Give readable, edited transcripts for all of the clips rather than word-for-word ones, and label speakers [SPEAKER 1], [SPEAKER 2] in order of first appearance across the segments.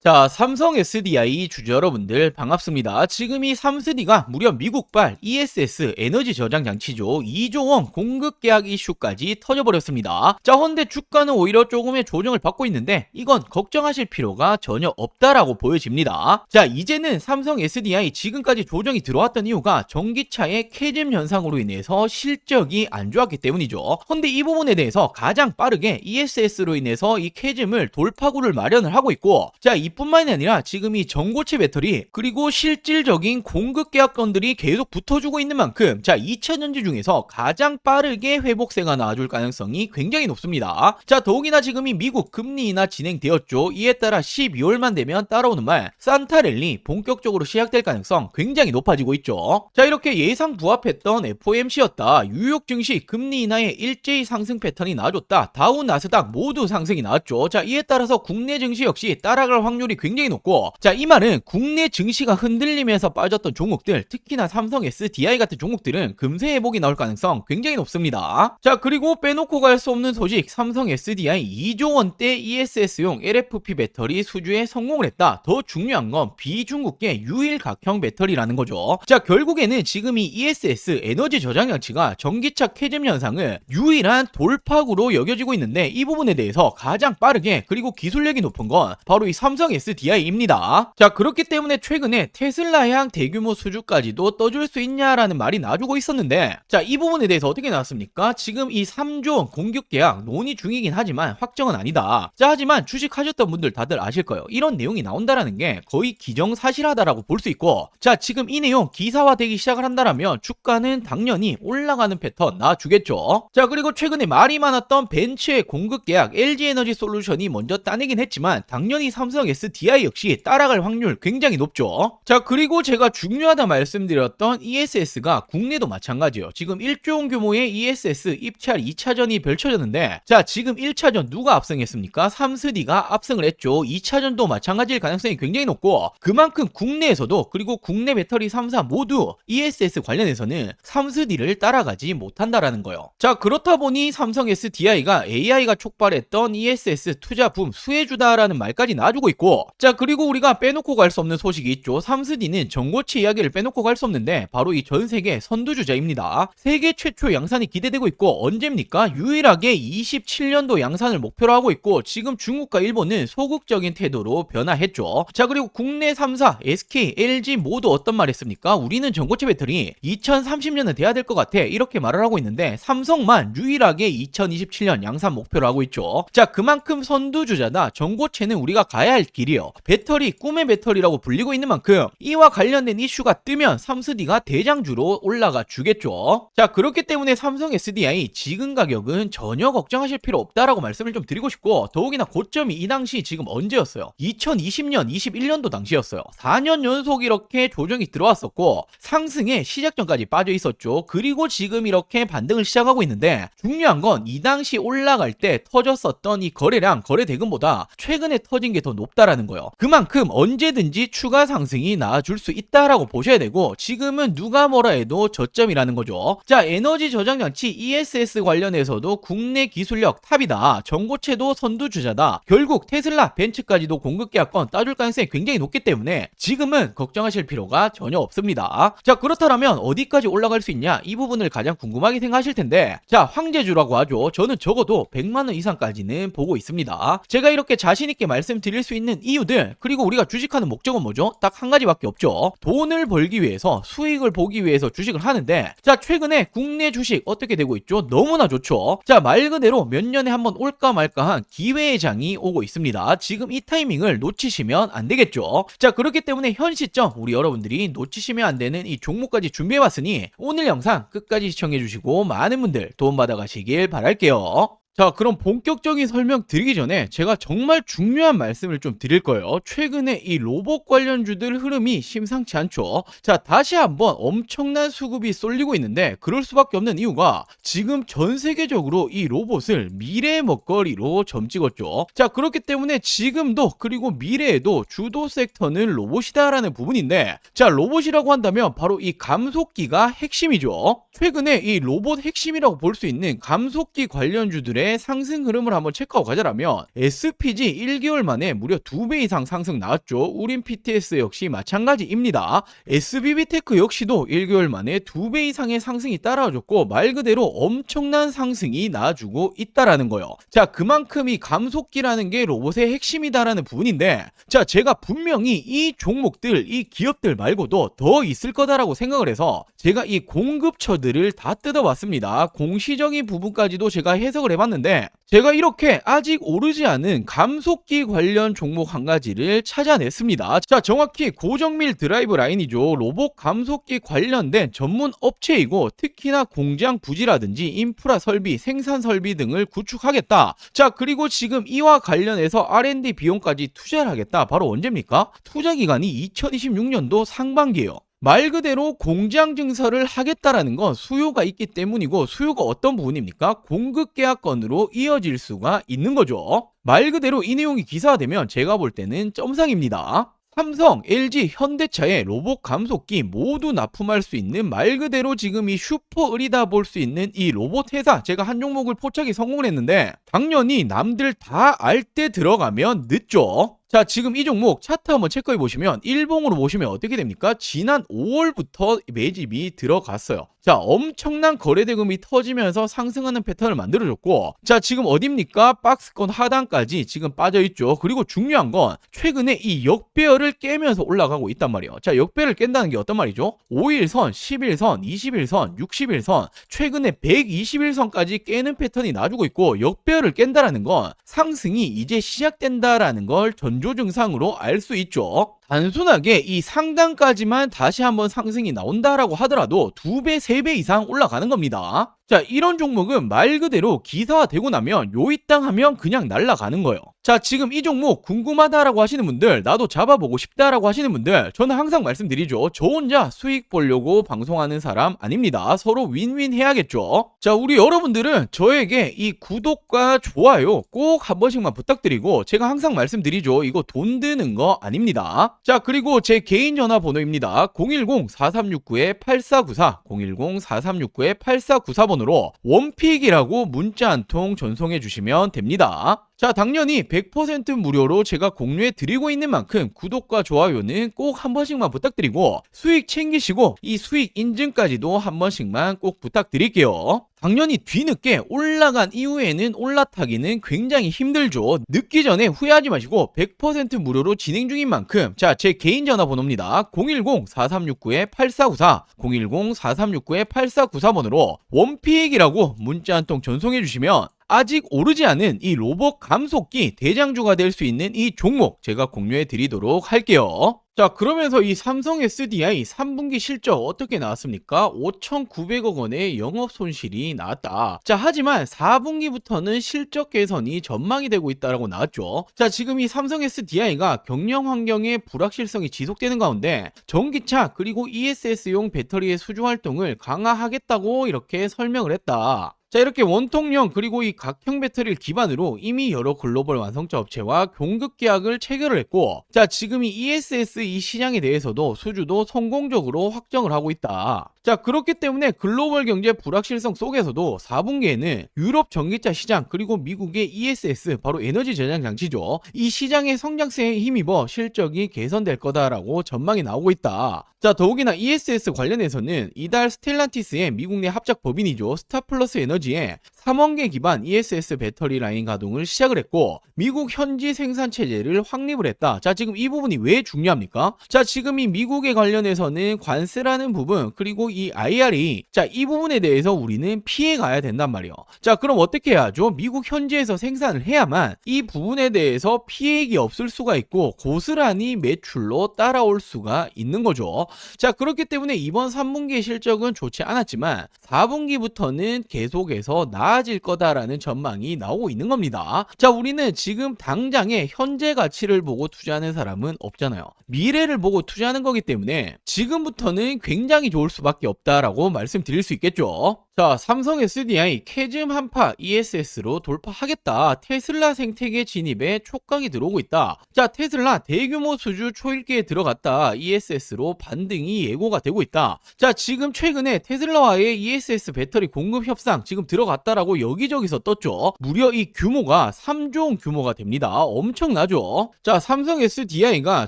[SPEAKER 1] 자, 삼성 SDI 주주 여러분들 반갑습니다. 지금 이 삼스디가 무려 미국발 ESS 에너지 저장 장치죠. 2조 원 공급 계약 이슈까지 터져버렸습니다. 자, 헌데 주가는 오히려 조금의 조정을 받고 있는데 이건 걱정하실 필요가 전혀 없다라고 보여집니다. 자, 이제는 삼성 SDI 지금까지 조정이 들어왔던 이유가 전기차의 캐즘 현상으로 인해서 실적이 안 좋았기 때문이죠. 헌데 이 부분에 대해서 가장 빠르게 ESS로 인해서 이 캐즘을 돌파구를 마련을 하고 있고, 자, 이뿐만이 아니라 지금 이 전고체 배터리 그리고 실질적인 공급 계약건들이 계속 붙어주고 있는 만큼, 자, 2차전지 중에서 가장 빠르게 회복세가 나와줄 가능성이 굉장히 높습니다. 자, 더욱이나 지금 이 미국 금리 인하 진행되었죠. 이에 따라 12월만 되면 따라오는 말 산타랠리 본격적으로 시작될 가능성 굉장히 높아지고 있죠. 자, 이렇게 예상 부합했던 FOMC였다. 뉴욕 증시 금리 인하의 일제히 상승 패턴이 나와줬다. 다우 나스닥 모두 상승이 나왔죠. 자, 이에 따라서 국내 증시 역시 따라갈 확률이 굉장히 높고, 자, 이 말은 국내 증시가 흔들리면서 빠졌던 종목들, 특히나 삼성 SDI 같은 종목들은 금세 회복이 나올 가능성 굉장히 높습니다. 자, 그리고 빼놓고 갈 수 없는 소식, 삼성 SDI 2조 원대 ESS용 LFP 배터리 수주에 성공을 했다. 더 중요한 건 비중국계 유일 각형 배터리라는 거죠. 자, 결국에는 지금 이 ESS 에너지 저장 장치가 전기차 캐즘 현상을 유일한 돌파구로 여겨지고 있는데, 이 부분에 대해서 가장 빠르게 그리고 기술력이 높은 건 바로 이 삼성 SDI입니다. 자, 그렇기 때문에 최근에 테슬라향 대규모 수주까지도 떠줄 수 있냐라는 말이 나와주고 있었는데, 자, 이 부분에 대해서 어떻게 나왔습니까? 지금 이 3조 공급 계약 논의 중이긴 하지만 확정은 아니다. 자, 하지만 주식하셨던 분들 다들 아실 거예요. 이런 내용이 나온다라는 게 거의 기정사실하다라고 볼 수 있고, 자, 지금 이 내용 기사화되기 시작을 한다라면 주가는 당연히 올라가는 패턴 나와주겠죠. 자, 그리고 최근에 말이 많았던 벤츠의 공급 계약 LG에너지 솔루션이 먼저 따내긴 했지만 당연히 삼성 SDI 역시 따라갈 확률 굉장히 높죠. 자, 그리고 제가 중요하다 말씀드렸던 ESS가 국내도 마찬가지예요. 지금 1조 원 규모의 ESS 입찰 2차전이 펼쳐졌는데, 자, 지금 1차전 누가 압승했습니까? 삼스디가 압승을 했죠. 2차전도 마찬가지일 가능성이 굉장히 높고, 그만큼 국내에서도 그리고 국내 배터리 3사 모두 ESS 관련해서는 삼스디를 따라가지 못한다라는 거예요. 자, 그렇다 보니 삼성 SDI가 AI가 촉발했던 ESS 투자 붐 수혜주다라는 말까지 나와주고 있고, 자, 그리고 우리가 빼놓고 갈 수 없는 소식이 있죠. 삼스디는 전고체 이야기를 빼놓고 갈 수 없는데 바로 이 전 세계 선두주자입니다. 세계 최초 양산이 기대되고 있고, 언제입니까? 유일하게 27년도 양산을 목표로 하고 있고, 지금 중국과 일본은 소극적인 태도로 변화했죠. 자, 그리고 국내 3사 SK, LG 모두 어떤 말 했습니까? 우리는 전고체 배터리 2030년은 돼야 될 것 같아, 이렇게 말을 하고 있는데 삼성만 유일하게 2027년 양산 목표로 하고 있죠. 자, 그만큼 선두주자다. 전고체는 우리가 가야 할 길이요. 배터리 꿈의 배터리라고 불리고 있는 만큼 이와 관련된 이슈가 뜨면 삼스디가 대장주로 올라가 주겠죠. 자, 그렇기 때문에 삼성 SDI 지금 가격은 전혀 걱정하실 필요 없다라고 말씀을 좀 드리고 싶고, 더욱이나 고점이 이 당시 지금 언제였어요? 2020년 21년도 당시였어요. 4년 연속 이렇게 조정이 들어왔었고 상승에 시작전까지 빠져 있었죠. 그리고 지금 이렇게 반등을 시작하고 있는데, 중요한 건 이 당시 올라갈 때 터졌었던 이 거래량, 거래 대금보다 최근에 터진 게 더 높다라는 거예요. 그만큼 언제든지 추가 상승이 나와줄 수 있다라고 보셔야 되고, 지금은 누가 뭐라 해도 저점이라는 거죠. 자, 에너지 저장 장치 ESS 관련해서도 국내 기술력 탑이다. 전고체도 선두주자다. 결국 테슬라, 벤츠까지도 공급 계약권 따줄 가능성이 굉장히 높기 때문에 지금은 걱정하실 필요가 전혀 없습니다. 자, 그렇다면 어디까지 올라갈 수 있냐? 이 부분을 가장 궁금하게 생각하실 텐데, 자, 황제주라고 하죠. 저는 적어도 100만원 이상까지는 보고 있습니다. 제가 이렇게 자신있게 말씀드릴 수 있는 이유들, 그리고 우리가 주식하는 목적은 뭐죠? 딱 한 가지밖에 없죠. 돈을 벌기 위해서, 수익을 보기 위해서 주식을 하는데, 자, 최근에 국내 주식 어떻게 되고 있죠? 너무나 좋죠. 자, 말 그대로 몇 년에 한번 올까 말까한 기회의 장이 오고 있습니다. 지금 이 타이밍을 놓치시면 안 되겠죠. 자, 그렇기 때문에 현 시점 우리 여러분들이 놓치시면 안 되는 이 종목까지 준비해봤으니 오늘 영상 끝까지 시청해주시고 많은 분들 도움 받아가시길 바랄게요. 자, 그럼 본격적인 설명 드리기 전에 제가 정말 중요한 말씀을 좀 드릴 거예요. 최근에 이 로봇 관련주들 흐름이 심상치 않죠. 자, 다시 한번 엄청난 수급이 쏠리고 있는데 그럴 수밖에 없는 이유가 지금 전 세계적으로 이 로봇을 미래의 먹거리로 점찍었죠. 자, 그렇기 때문에 지금도 그리고 미래에도 주도 섹터는 로봇이다라는 부분인데, 자, 로봇이라고 한다면 바로 이 감속기가 핵심이죠. 최근에 이 로봇 핵심이라고 볼 수 있는 감속기 관련주들의 이후에 상승 흐름을 한번 체크하고 가자라면 SPG 1개월 만에 무려 2배 이상 상승 나왔죠. 우린 PTS 역시 마찬가지입니다. SBB테크 역시도 1개월 만에 2배 이상의 상승이 따라와줬고 말 그대로 엄청난 상승이 나와주고 있다라는 거예요. 자, 그만큼 이 감속기라는 게 로봇의 핵심이다라는 부분인데, 자, 제가 분명히 이 종목들, 이 기업들 말고도 더 있을 거다라고 생각을 해서 제가 이 공급처들을 다 뜯어봤습니다. 공시적인 부분까지도 제가 해석을 해봤는데, 제가 이렇게 아직 오르지 않은 감속기 관련 종목 한 가지를 찾아냈습니다. 자, 정확히 고정밀 드라이브 라인이죠. 로봇 감속기 관련된 전문 업체이고, 특히나 공장 부지라든지 인프라 설비, 생산 설비 등을 구축하겠다. 자, 그리고 지금 이와 관련해서 R&D 비용까지 투자를 하겠다. 바로 언제입니까? 투자 기간이 2026년도 상반기예요. 말 그대로 공장 증설을 하겠다라는 건 수요가 있기 때문이고, 수요가 어떤 부분입니까? 공급 계약건으로 이어질 수가 있는 거죠. 말 그대로 이 내용이 기사화되면 제가 볼 때는 점상입니다. 삼성, LG, 현대차의 로봇 감속기 모두 납품할 수 있는 말 그대로 지금 이 슈퍼을이다 볼 수 있는 이 로봇 회사, 제가 한 종목을 포착이 성공을 했는데 당연히 남들 다 알 때 들어가면 늦죠. 자, 지금 이 종목 차트 한번 체크해 보시면 일봉으로 보시면 어떻게 됩니까? 지난 5월부터 매집이 들어갔어요. 자, 엄청난 거래대금이 터지면서 상승하는 패턴을 만들어줬고, 자, 지금 어딥니까? 박스권 하단까지 지금 빠져있죠. 그리고 중요한 건 최근에 이 역배열을 깨면서 올라가고 있단 말이에요. 자, 역배열을 깬다는 게 어떤 말이죠? 5일선, 10일선, 20일선, 60일선, 최근에 120일선까지 깨는 패턴이 나주고 있고, 역배열을 깬다라는 건 상승이 이제 시작된다라는 걸 전조 증상으로 알 수 있죠. 단순하게 이 상단까지만 다시 한번 상승이 나온다라고 하더라도 2배, 3배 이상 올라가는 겁니다. 자, 이런 종목은 말 그대로 기사화되고 나면 요이땅 하면 그냥 날아가는 거예요. 자, 지금 이 종목 궁금하다라고 하시는 분들, 나도 잡아보고 싶다라고 하시는 분들, 저는 항상 말씀드리죠. 저 혼자 수익 보려고 방송하는 사람 아닙니다. 서로 윈윈 해야겠죠. 자, 우리 여러분들은 저에게 이 구독과 좋아요 꼭 한 번씩만 부탁드리고, 제가 항상 말씀드리죠. 이거 돈 드는 거 아닙니다. 자, 그리고 제 개인 전화번호입니다. 010-4369-8494, 010-4369-8494번으로 원픽이라고 문자 한 통 전송해 주시면 됩니다. 자, 당연히 100% 무료로 제가 공유해 드리고 있는 만큼 구독과 좋아요는 꼭 한 번씩만 부탁드리고, 수익 챙기시고 이 수익 인증까지도 한 번씩만 꼭 부탁드릴게요. 당연히 뒤늦게 올라간 이후에는 올라타기는 굉장히 힘들죠. 늦기 전에 후회하지 마시고 100% 무료로 진행 중인 만큼, 자, 제 개인 전화번호입니다. 010-4369-8494, 010-4369-8494번으로 원픽이라고 문자 한 통 전송해 주시면 아직 오르지 않은 이 로봇 감속기 대장주가 될 수 있는 이 종목 제가 공유해 드리도록 할게요. 자, 그러면서 이 삼성 SDI 3분기 실적 어떻게 나왔습니까? 5,900억 원의 영업 손실이 나왔다. 자, 하지만 4분기부터는 실적 개선이 전망이 되고 있다라고 나왔죠. 자, 지금 이 삼성 SDI가 경영 환경의 불확실성이 지속되는 가운데 전기차 그리고 ESS용 배터리의 수주 활동을 강화하겠다고 이렇게 설명을 했다. 자, 이렇게 원통형 그리고 이 각형 배터리를 기반으로 이미 여러 글로벌 완성차 업체와 공급 계약을 체결을 했고, 자, 지금 이 ESS 이 시장에 대해서도 수주도 성공적으로 확정을 하고 있다. 자, 그렇기 때문에 글로벌 경제 불확실성 속에서도 4분기에는 유럽 전기차 시장 그리고 미국의 ESS, 바로 에너지 저장 장치죠, 이 시장의 성장세에 힘입어 실적이 개선될 거다라고 전망이 나오고 있다. 자, 더욱이나 ESS 관련해서는 이달 스텔란티스의 미국 내 합작 법인이죠, 스타플러스 에너지에 3원계 기반 ESS 배터리 라인 가동을 시작을 했고, 미국 현지 생산 체제를 확립을 했다. 자, 지금 이 부분이 왜 중요합니까? 자, 지금 이 미국에 관련해서는 관세라는 부분 그리고 이 IRA, 자, 이 부분에 대해서 우리는 피해 가야 된단 말이에요. 자, 그럼 어떻게 해야죠? 미국 현지에서 생산을 해야만 이 부분에 대해서 피해액이 없을 수가 있고 고스란히 매출로 따라올 수가 있는 거죠. 자, 그렇기 때문에 이번 3분기의 실적은 좋지 않았지만 4분기부터는 계속해서 나아질 거다라는 전망이 나오고 있는 겁니다. 자, 우리는 지금 당장의 현재 가치를 보고 투자하는 사람은 없잖아요. 미래를 보고 투자하는 거기 때문에 지금부터는 굉장히 좋을 수밖에 수밖에 없다라고 말씀드릴 수 있겠죠. 자, 삼성 SDI 캐즘 한파 ESS로 돌파하겠다. 테슬라 생태계 진입에 촉각이 들어오고 있다. 자, 테슬라 대규모 수주 초일기에 들어갔다. ESS로 반등이 예고가 되고 있다. 자, 지금 최근에 테슬라와의 ESS 배터리 공급 협상 지금 들어갔다라고 여기저기서 떴죠. 무려 이 규모가 3조 원 규모가 됩니다. 엄청나죠. 자, 삼성 SDI가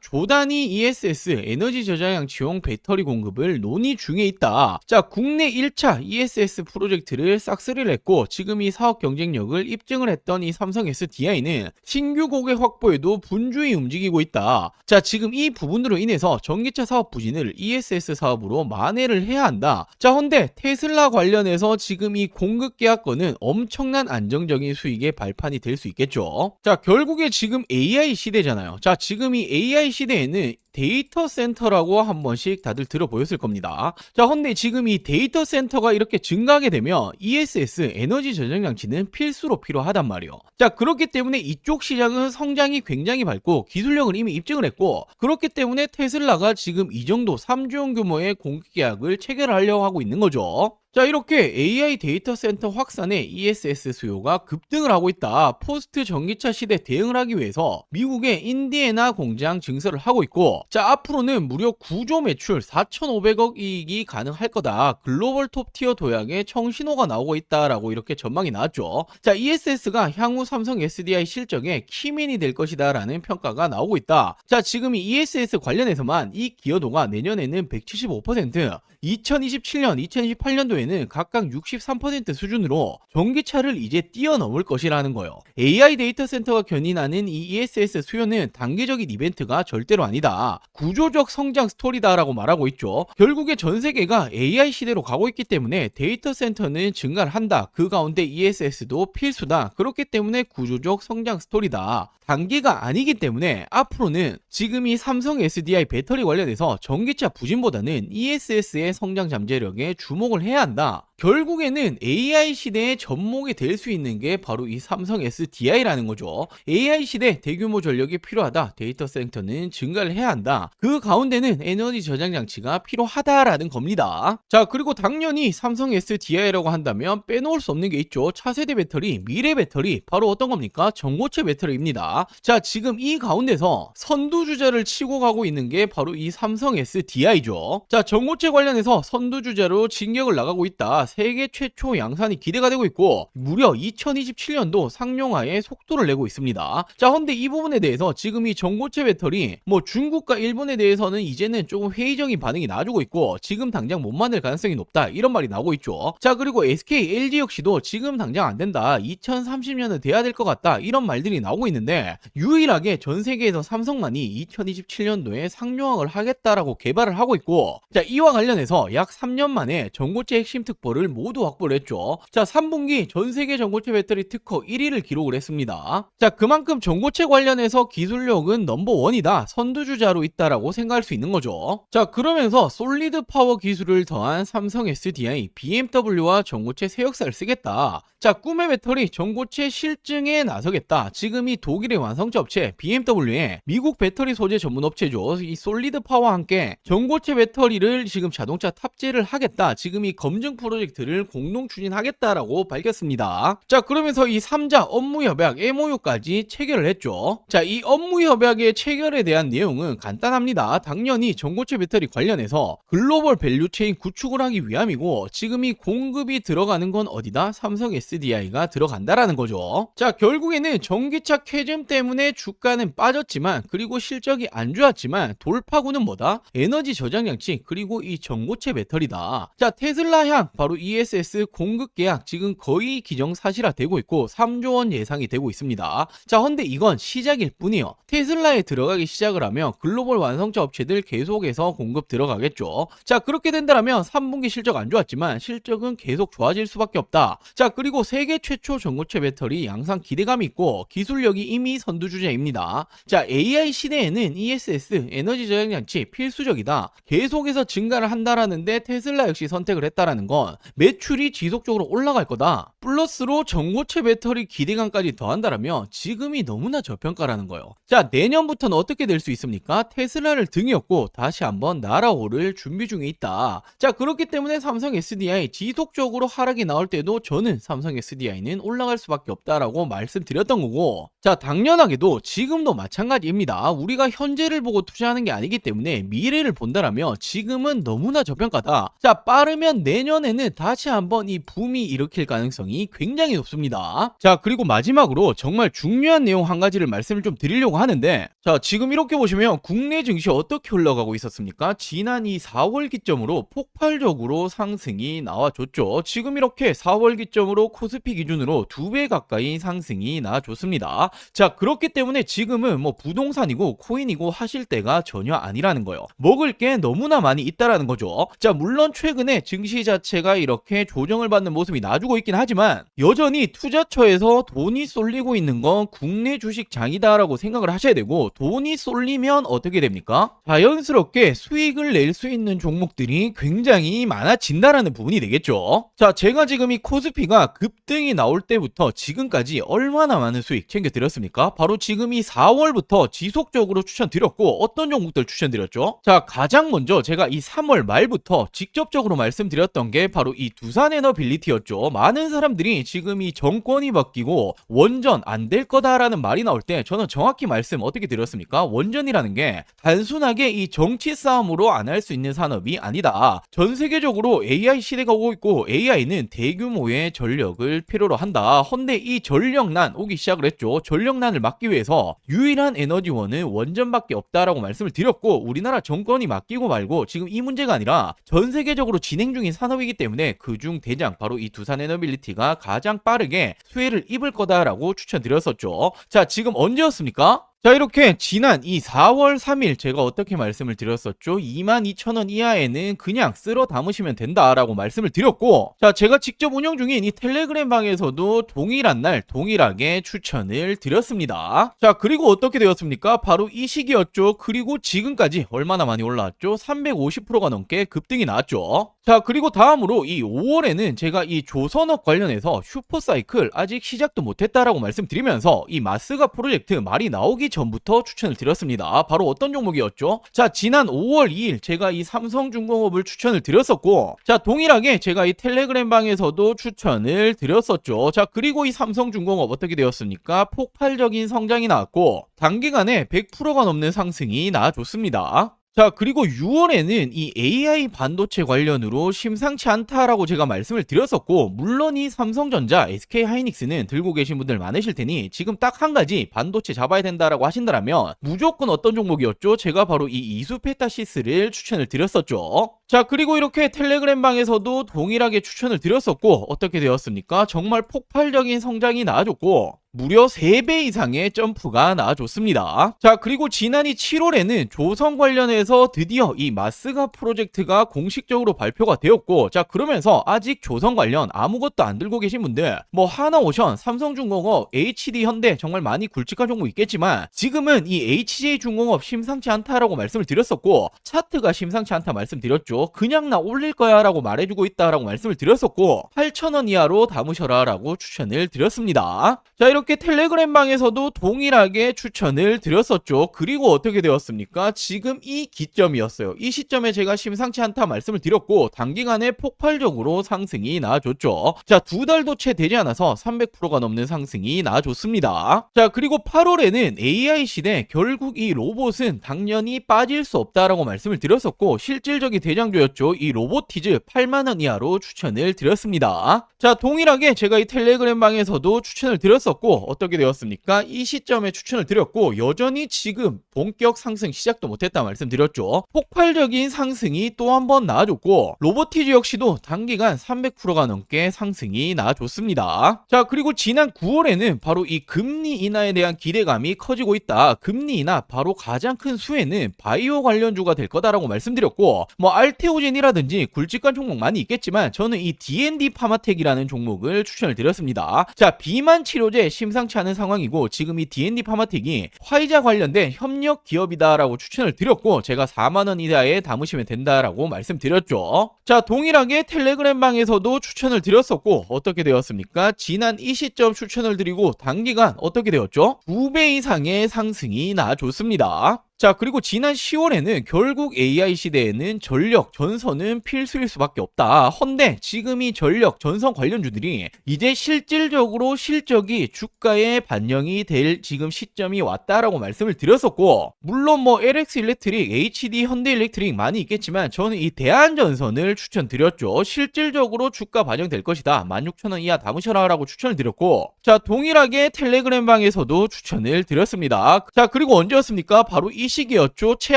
[SPEAKER 1] 조단위 ESS 에너지 저장장치용 배터리 공급을 논의 중에 있다. 자, 국내 1차 ESS 프로젝트를 싹쓸이를 했고 지금 이 사업 경쟁력을 입증을 했던 이 삼성 SDI는 신규 고객 확보에도 분주히 움직이고 있다. 자, 지금 이 부분으로 인해서 전기차 사업 부진을 ESS 사업으로 만회를 해야 한다. 자, 헌데 테슬라 관련해서 지금 이 공급 계약권은 엄청난 안정적인 수익의 발판이 될 수 있겠죠. 자, 결국에 지금 AI 시대잖아요. 자, 지금 이 AI 시대에는 데이터 센터라고 한 번씩 다들 들어보셨을 겁니다. 자, 근데 지금 이 데이터 센터가 이렇게 증가하게 되면 ESS 에너지 저장 장치는 필수로 필요하단 말이에요. 자, 그렇기 때문에 이쪽 시장은 성장이 굉장히 밝고 기술력을 이미 입증을 했고 그렇기 때문에 테슬라가 지금 이 정도 3조 원 규모의 공급 계약을 체결하려고 하고 있는 거죠. 자, 이렇게 AI 데이터 센터 확산에 ESS 수요가 급등을 하고 있다. 포스트 전기차 시대 대응을 하기 위해서 미국의 인디애나 공장 증설을 하고 있고 자, 앞으로는 무려 9조 매출 4,500억 이익이 가능할 거다. 글로벌 톱티어 도약의 청신호가 나오고 있다라고 이렇게 전망이 나왔죠. 자, ESS가 향후 삼성 SDI 실적의 키맨이 될 것이다 라는 평가가 나오고 있다. 자, 지금 이 ESS 관련해서만 이 기여도가 내년에는 175%, 2027년, 2028년도에는 각각 63% 수준으로 전기차를 이제 뛰어넘을 것이라는 거예요. AI 데이터 센터가 견인하는 이 ESS 수요는 단기적인 이벤트가 절대로 아니다. 구조적 성장 스토리다라고 말하고 있죠. 결국에 전 세계가 AI 시대로 가고 있기 때문에 데이터 센터는 증가를 한다. 그 가운데 ESS도 필수다. 그렇기 때문에 구조적 성장 스토리다. 단기가 아니기 때문에 앞으로는 지금 이 삼성 SDI 배터리 관련해서 전기차 부진보다는 ESS의 성장 잠재력에 주목을 해야 한다. 결국에는 AI 시대의 접목이 될 수 있는 게 바로 이 삼성 SDI라는 거죠. AI 시대 대규모 전력이 필요하다. 데이터 센터는 증가를 해야 한다. 그 가운데는 에너지 저장 장치가 필요하다라는 겁니다. 자, 그리고 당연히 삼성 SDI라고 한다면 빼놓을 수 없는 게 있죠. 차세대 배터리, 미래 배터리, 바로 어떤 겁니까? 전고체 배터리입니다. 자, 지금 이 가운데서 선두주자를 치고 가고 있는 게 바로 이 삼성 SDI죠. 자, 전고체 관련해서 선두주자로 진격을 나가고 있다. 세계 최초 양산이 기대가 되고 있고 무려 2027년도 상용화에 속도를 내고 있습니다. 자, 근데 이 부분에 대해서 지금 이 전고체 배터리 중국과 일본에 대해서는 이제는 조금 회의적인 반응이 나와주고 있고 지금 당장 못 만들 가능성이 높다 이런 말이 나오고 있죠. 자, 그리고 SK, LG 역시도 지금 당장 안 된다. 2030년은 돼야 될 것 같다 이런 말들이 나오고 있는데 유일하게 전 세계에서 삼성만이 2027년도에 상용화를 하겠다라고 개발을 하고 있고 자, 이와 관련해서 약 3년 만에 전고체 핵심 특보를 모두 확보를 했죠. 자, 3분기 전세계 전고체 배터리 특허 1위를 기록을 했습니다. 자, 그만큼 전고체 관련해서 기술력은 넘버원이다. 선두주자로 있다라고 생각할 수 있는 거죠. 자, 그러면서 솔리드 파워 기술을 더한 삼성 SDI, BMW와 전고체 새 역사를 쓰겠다. 자, 꿈의 배터리 전고체 실증에 나서겠다. 지금 이 독일의 완성차 업체 BMW의 미국 배터리 소재 전문 업체죠. 이 솔리드 파워와 함께 전고체 배터리를 지금 자동차 탑재를 하겠다. 지금 이 검증 프로젝트를 공동 추진하겠다라고 밝혔습니다. 자, 그러면서 이 3자 업무 협약 MOU까지 체결을 했죠. 자, 이 업무 협약의 체결에 대한 내용은 간단합니다. 당연히 전고체 배터리 관련해서 글로벌 밸류체인 구축을 하기 위함이고 지금 이 공급이 들어가는 건 어디다? 삼성 SDI가 들어간다라는 거죠. 자, 결국에는 전기차 캐즘 때문에 주가는 빠졌지만 그리고 실적이 안 좋았지만 돌파구는 뭐다? 에너지 저장 장치 그리고 이 전고체 배터리다. 자, 테슬라향 바로 ESS 공급 계약 지금 거의 기정사실화되고 있고 3조 원 예상이 되고 있습니다. 자, 근데 이건 시작일 뿐이요. 테슬라에 들어가기 시작을 하면 글로벌 완성차 업체들 계속해서 공급 들어가겠죠. 자, 그렇게 된다면 3분기 실적 안 좋았지만 실적은 계속 좋아질 수밖에 없다. 자, 그리고 세계 최초 전고체 배터리 양산 기대감이 있고 기술력이 이미 선두주자입니다. 자, AI 시대에는 ESS 에너지 저장 장치 필수적이다. 계속해서 증가를 한다라는데 테슬라 역시 선택을 했다라는 건 매출이 지속적으로 올라갈 거다. 플러스로 전고체 배터리 기대감까지 더한다라면 지금이 너무나 저평가라는 거예요. 자, 내년부터는 어떻게 될 수 있습니까? 테슬라를 등에 업고 다시 한번 날아오를 준비 중에 있다. 자, 그렇기 때문에 삼성 SDI 지속적으로 하락이 나올 때도 저는 삼성 SDI는 올라갈 수밖에 없다라고 말씀드렸던 거고, 자, 당연하게도 지금도 마찬가지입니다. 우리가 현재를 보고 투자하는 게 아니기 때문에 미래를 본다라면 지금은 너무나 저평가다. 자, 빠르면 내년에는 다시 한번 이 붐이 일으킬 가능성이 굉장히 높습니다. 자, 그리고 마지막으로 정말 중요한 내용 한 가지를 말씀을 좀 드리려고 하는데, 자, 지금 이렇게 보시면 국내 증시 어떻게 흘러가고 있었습니까? 지난 이 4월 기점으로 폭발적으로 상승이 나와줬죠. 지금 이렇게 4월 기점으로 코스피 기준으로 2배 가까이 상승이 나와줬습니다. 자, 그렇기 때문에 지금은 뭐 부동산이고 코인이고 하실 때가 전혀 아니라는 거예요. 먹을 게 너무나 많이 있다라는 거죠. 자, 물론 최근에 증시 자체가 이렇게 조정을 받는 모습이 나주고 있긴 하지만 여전히 투자처에서 돈이 쏠리고 있는 건 국내 주식장이다라고 생각을 하셔야 되고, 돈이 쏠리면 어떻게 됩니까? 자연스럽게 수익을 낼 수 있는 종목들이 굉장히 많아진다라는 부분이 되겠죠. 자, 제가 지금 이 코스피가 급등이 나올 때부터 지금까지 얼마나 많은 수익 챙겨드렸습니까? 바로 지금 이 4월부터 지속적으로 추천드렸고, 어떤 종목들 추천드렸죠? 자, 가장 먼저 제가 이 3월 말부터 직접적으로 말씀드렸던 게 바로 이 두산에너빌리티였죠. 많은 사람들이 지금 이 정권이 바뀌고 원전 안 될 거다라는 말이 나올 때 저는 정확히 말씀 어떻게 드렸습니까? 원전이라는 게 단순하게 이 정치 싸움으로 안 할 수 있는 산업이 아니다. 전 세계적으로 AI 시대가 오고 있고 AI는 대규모의 전력을 필요로 한다. 헌데 이 전력난 오기 시작을 했죠. 전력난을 막기 위해서 유일한 에너지원은 원전밖에 없다라고 말씀을 드렸고, 우리나라 정권이 맡기고 말고 지금 이 문제가 아니라 전 세계적으로 진행 중인 산업이기 때문에 그중 대장 바로 이 두산에너빌리티가 가장 빠르게 수혜를 입을 거다라고 추천드렸었죠. 자, 지금 언제였습니까? 자, 이렇게 지난 이 4월 3일 제가 어떻게 말씀을 드렸었죠? 22,000원 이하에는 그냥 쓸어 담으시면 된다라고 말씀을 드렸고, 자, 제가 직접 운영 중인 이 텔레그램 방에서도 동일한 날 동일하게 추천을 드렸습니다. 자, 그리고 어떻게 되었습니까? 바로 이 시기였죠. 그리고 지금까지 얼마나 많이 올라왔죠? 350%가 넘게 급등이 나왔죠. 자, 그리고 다음으로 이 5월에는 제가 이 조선업 관련해서 슈퍼사이클 아직 시작도 못했다라고 말씀드리면서 이 마스가 프로젝트 말이 나오기 전부터 추천을 드렸습니다. 바로 어떤 종목이었죠? 자, 지난 5월 2일 제가 이 삼성중공업을 추천을 드렸었고, 자, 동일하게 제가 이 텔레그램 방에서도 추천을 드렸었죠. 자, 그리고 이 삼성중공업 어떻게 되었습니까? 폭발적인 성장이 나왔고 단기간에 100%가 넘는 상승이 나와줬습니다. 자, 그리고 6월에는 이 AI 반도체 관련으로 심상치 않다라고 제가 말씀을 드렸었고, 물론 이 삼성전자, SK하이닉스는 들고 계신 분들 많으실 테니 지금 딱 한 가지 반도체 잡아야 된다라고 하신다면 무조건 어떤 종목이었죠? 제가 바로 이 이수페타시스를 추천을 드렸었죠. 자, 그리고 이렇게 텔레그램 방에서도 동일하게 추천을 드렸었고, 어떻게 되었습니까? 정말 폭발적인 성장이 나와줬고 무려 3배 이상의 점프가 나와줬습니다. 자, 그리고 지난 7월에는 조선 관련해서 드디어 이 마스가 프로젝트가 공식적으로 발표가 되었고, 자, 그러면서 아직 조선 관련 아무것도 안 들고 계신 분들 뭐 하나오션, 삼성중공업, HD현대 정말 많이 굵직한 종목 있겠지만 지금은 이 HJ중공업 심상치 않다라고 말씀을 드렸었고, 차트가 심상치 않다 말씀드렸죠. 그냥 나 올릴 거야 라고 말해주고 있다라고 말씀을 드렸었고 8,000원 이하로 담으셔라 라고 추천을 드렸습니다. 자, 이렇게 텔레그램 방에서도 동일하게 추천을 드렸었죠. 그리고 어떻게 되었습니까? 지금 이 기점이었어요. 이 시점에 제가 심상치 않다 말씀을 드렸고 단기간에 폭발적으로 상승이 나와줬죠. 자, 2달도 채 되지 않아서 300%가 넘는 상승이 나와줬습니다. 자, 그리고 8월에는 AI 시대 결국 이 로봇은 당연히 빠질 수 없다라고 말씀을 드렸었고 실질적인 대장주였죠. 이 로보티즈 8만원 이하로 추천을 드렸습니다. 자, 동일하게 제가 이 텔레그램 방에서도 추천을 드렸었고 어떻게 되었습니까? 이 시점에 추천을 드렸고 여전히 지금 본격 상승 시작도 못했다 말씀드렸죠. 폭발적인 상승이 또 한 번 나와줬고 로보티즈 역시도 단기간 300%가 넘게 상승이 나와줬습니다. 자, 그리고 지난 9월에는 바로 이 금리 인하에 대한 기대감이 커지고 있다. 금리 인하 바로 가장 큰 수혜는 바이오 관련주가 될 거다라고 말씀드렸고 뭐 메테오젠이라든지 굵직한 종목 많이 있겠지만 저는 이 D&D 파마텍이라는 종목을 추천을 드렸습니다. 자, 비만 치료제 심상치 않은 상황이고 지금 이 D&D 파마텍이 화이자 관련된 협력 기업이다라고 추천을 드렸고 제가 4만원 이하에 담으시면 된다라고 말씀드렸죠. 자, 동일하게 텔레그램 방에서도 추천을 드렸었고 어떻게 되었습니까? 지난 이 시점 추천을 드리고 단기간 어떻게 되었죠? 2배 이상의 상승이 나줬습니다. 자, 그리고 지난 10월에는 결국 AI 시대에는 전력, 전선은 필수일 수밖에 없다. 헌데 지금 이 전력, 전선 관련주들이 이제 실질적으로 실적이 주가에 반영이 될 지금 시점이 왔다라고 말씀을 드렸었고, 물론 뭐 LX 일렉트릭, HD 현대 일렉트릭 많이 있겠지만 저는 이 대한전선을 추천드렸죠. 실질적으로 주가 반영될 것이다. 16,000원 이하 담으셔라 라고 추천을 드렸고, 자, 동일하게 텔레그램 방에서도 추천을 드렸습니다. 자, 그리고 언제였습니까? 바로 이 시기였죠. 채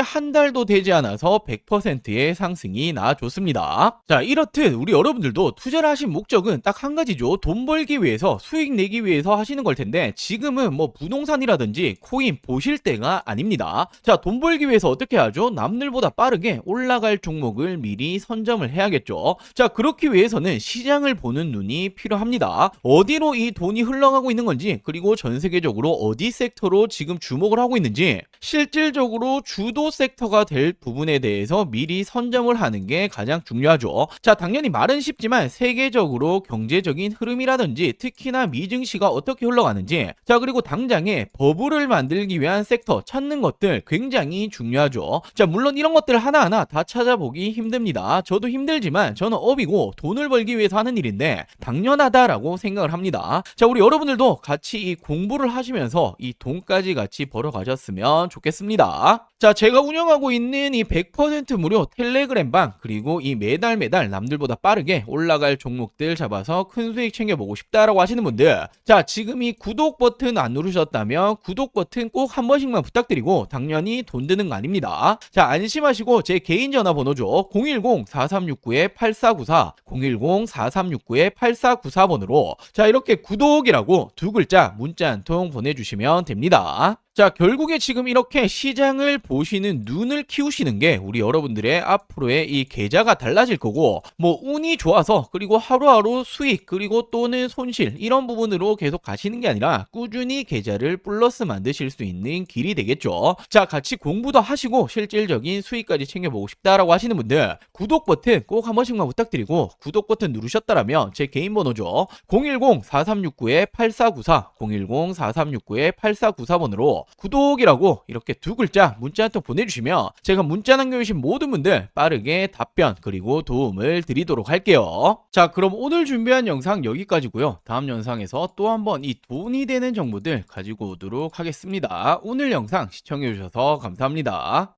[SPEAKER 1] 한 달도 되지 않아서 100%의 상승이 나왔습니다. 자, 이렇듯 우리 여러분들도 투자를 하신 목적은 딱 한 가지죠. 돈 벌기 위해서, 수익 내기 위해서 하시는 걸 텐데 지금은 뭐 부동산이라든지 코인 보실 때가 아닙니다. 자, 돈 벌기 위해서 어떻게 하죠? 남들보다 빠르게 올라갈 종목을 미리 선점을 해야겠죠. 자, 그렇기 위해서는 시장을 보는 눈이 필요합니다. 어디로 이 돈이 흘러가고 있는 건지, 그리고 전 세계적으로 어디 섹터로 지금 주목을 하고 있는지, 실질적으로 주도 섹터가 될 부분에 대해서 미리 선점을 하는 게 가장 중요하죠. 자, 당연히 말은 쉽지만 세계적으로 경제적인 흐름이라든지 특히나 미증시가 어떻게 흘러가는지, 자, 그리고 당장에 버블을 만들기 위한 섹터 찾는 것들 굉장히 중요하죠. 자, 물론 이런 것들 하나하나 다 찾아보기 힘듭니다. 저도 힘들지만 저는 업이고 돈을 벌기 위해서 하는 일인데 당연하다라고 생각을 합니다. 자, 우리 여러분들도 같이 이 공부를 하시면서 이 돈까지 같이 벌어가셨으면 좋겠습니다. 자, 제가 운영하고 있는 이 100% 무료 텔레그램 방, 그리고 이 매달 남들보다 빠르게 올라갈 종목들 잡아서 큰 수익 챙겨보고 싶다라고 하시는 분들, 자, 지금 이 구독 버튼 안 누르셨다면 구독 버튼 꼭 한 번씩만 부탁드리고, 당연히 돈 드는 거 아닙니다. 자, 안심하시고 제 개인 전화번호죠. 010-4369-8494 010-4369-8494번으로 자, 이렇게 구독이라고 두 글자 문자 한 통 보내주시면 됩니다. 자, 결국에 지금 이렇게 시장을 보시는 눈을 키우시는 게 우리 여러분들의 앞으로의 이 계좌가 달라질 거고, 뭐 운이 좋아서 그리고 하루하루 수익 그리고 또는 손실 이런 부분으로 계속 가시는 게 아니라 꾸준히 계좌를 플러스 만드실 수 있는 길이 되겠죠. 자, 같이 공부도 하시고 실질적인 수익까지 챙겨보고 싶다라고 하시는 분들, 구독 버튼 꼭 한 번씩만 부탁드리고, 구독 버튼 누르셨다라면 제 개인 번호죠. 010-4369-8494 010-4369-8494번으로 구독이라고 이렇게 두 글자 문자 한 통 보내주시면 제가 문자 남겨주신 모든 분들 빠르게 답변 그리고 도움을 드리도록 할게요. 자, 그럼 오늘 준비한 영상 여기까지고요. 다음 영상에서 또 한번 이 돈이 되는 정보들 가지고 오도록 하겠습니다. 오늘 영상 시청해주셔서 감사합니다.